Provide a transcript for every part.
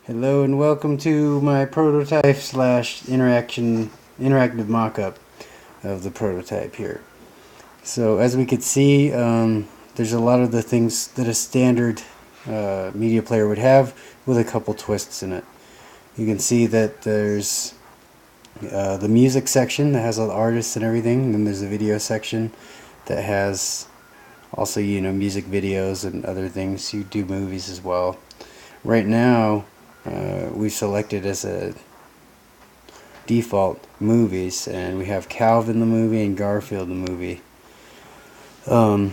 Hello and welcome to my prototype slash interactive mock-up of the prototype here. So as we could see, there's a lot of the things that a standard media player would have with a couple twists in it. You can see that there's the music section that has all the artists and everything, and then there's the video section that has also, music videos and other things. You do movies as well. Right now, we selected as a default movies, and we have Calvin the movie and Garfield the movie. And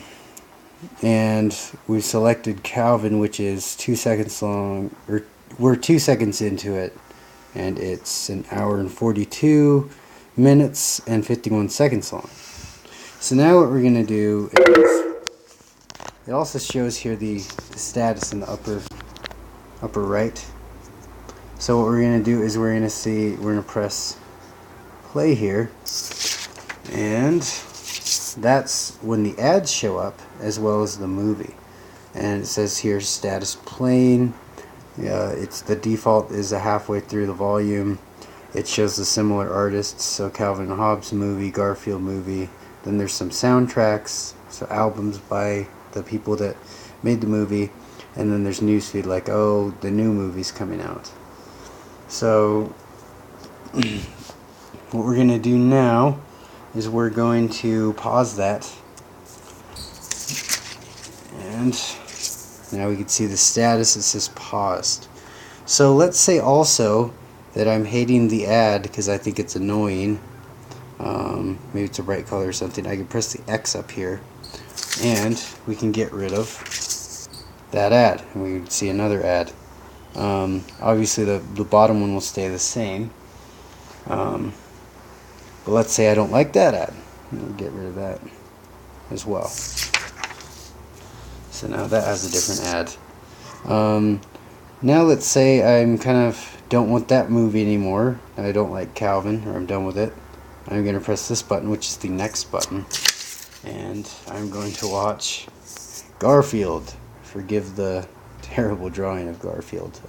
we selected Calvin, which is 2 seconds long, or we're 2 seconds into it, and it's an hour and 42 minutes and 51 seconds long. So now what we're going to do is, it also shows here the status in the upper right. So what we're going to do is we're going to press play here, and that's when the ads show up as well as the movie. And it says here status playing. It's the default is a halfway through the volume. It shows the similar artists, so Calvin and Hobbes movie, Garfield movie. Then there's some soundtracks, so albums by the people that made the movie. And then there's newsfeed like, oh, the new movie's coming out. So what we're going to do now is we're going to pause that, and now we can see the status. It says paused. So let's say also that I'm hating the ad because I think it's annoying. Maybe it's a bright color or something. I can press the X up here and we can get rid of that ad, and we can see another ad. Obviously the bottom one will stay the same, but let's say I don't like that ad. We'll get rid of that as well. So now that has a different ad. Now let's say I'm kind of don't want that movie anymore. I don't like Calvin, or I'm done with it. I'm going to press this button, which is the next button, and I'm going to watch Garfield. Forgive the terrible drawing of Garfield.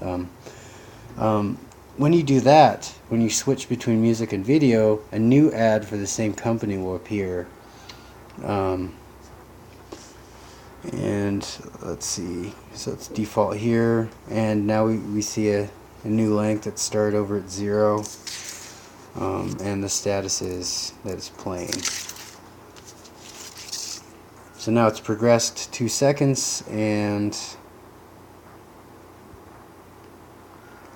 When you do that, when you switch between music and video, a new ad for the same company will appear. And let's see, so it's default here, and now we see a new length that started over at 0, and the status is that it's playing. So now it's progressed 2 seconds, and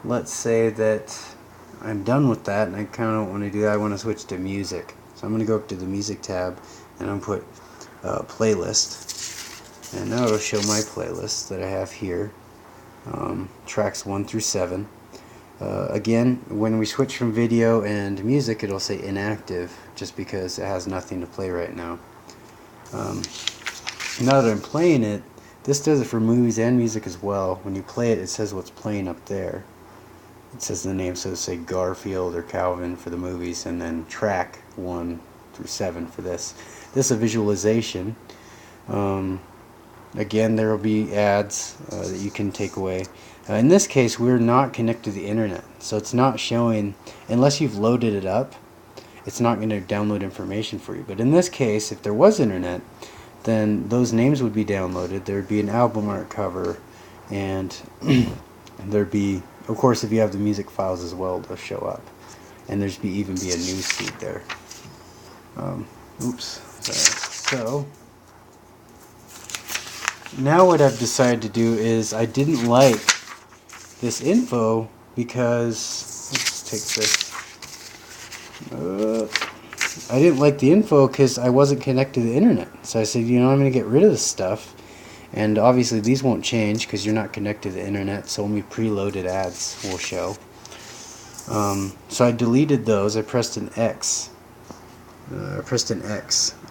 let's say that I'm done with that and I kind of don't want to do that. I want to switch to music. So I'm going to go up to the music tab and I'm going to put playlist. And now it'll show my playlist that I have here. Tracks 1 through 7. Again, when we switch from video and music, it'll say inactive just because it has nothing to play right now. Now that I'm playing it, this does it for movies and music as well. When you play it, it says what's playing up there. It says the name, so say Garfield or Calvin for the movies, and then track 1 through 7 for this. This is a visualization. Again, there will be ads that you can take away. In this case, we're not connected to the internet, so it's not showing, unless you've loaded it up, it's not going to download information for you. But in this case, if there was internet, then those names would be downloaded. There would be an album art cover, and there'd be, of course, if you have the music files as well, they'll show up. And there's even be a news feed there. So now what I've decided to do is I didn't like this info because, let's take this. I didn't like the info because I wasn't connected to the internet. So I said, I'm going to get rid of this stuff. And obviously these won't change because you're not connected to the internet, so only preloaded ads will show. So I deleted those. I pressed an X.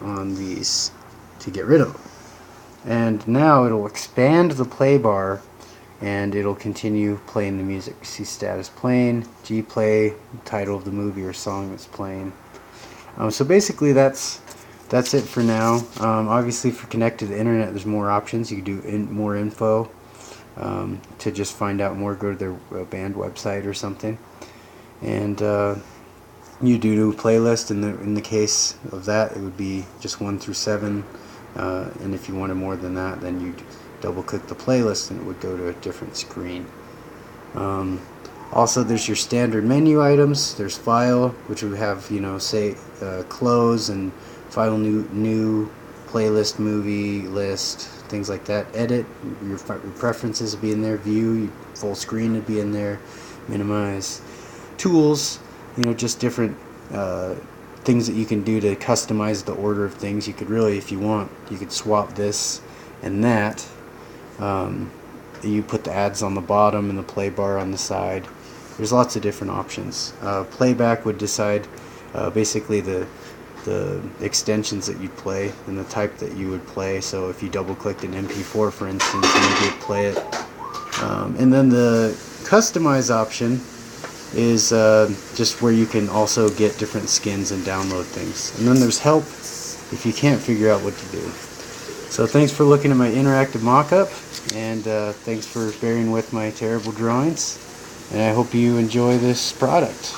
On these to get rid of them. And now it'll expand the play bar and it'll continue playing the music. You see status playing, G play, title of the movie or song that's playing. So basically that's it for now. Obviously, for connected to the internet, there's more options. You can do more info. To just find out more, go to their band website or something, and you do a playlist. In the case of that, it would be just 1 through 7, and if you wanted more than that, then you'd double click the playlist and it would go to a different screen. Also, there's your standard menu items. There's file, which would have, say close and file new playlist, movie list, things like that. Edit, your preferences would be in there. View, full screen would be in there. Minimize. Tools, just different things that you can do to customize the order of things. You could really, if you want, you could swap this and that. You put the ads on the bottom and the play bar on the side. There's lots of different options. Playback would decide basically the extensions that you'd play and the type that you would play. So if you double clicked an MP4, for instance, then you could play it. And then the customize option is just where you can also get different skins and download things. And then there's help if you can't figure out what to do. So thanks for looking at my interactive mock-up, and thanks for bearing with my terrible drawings, and I hope you enjoy this product.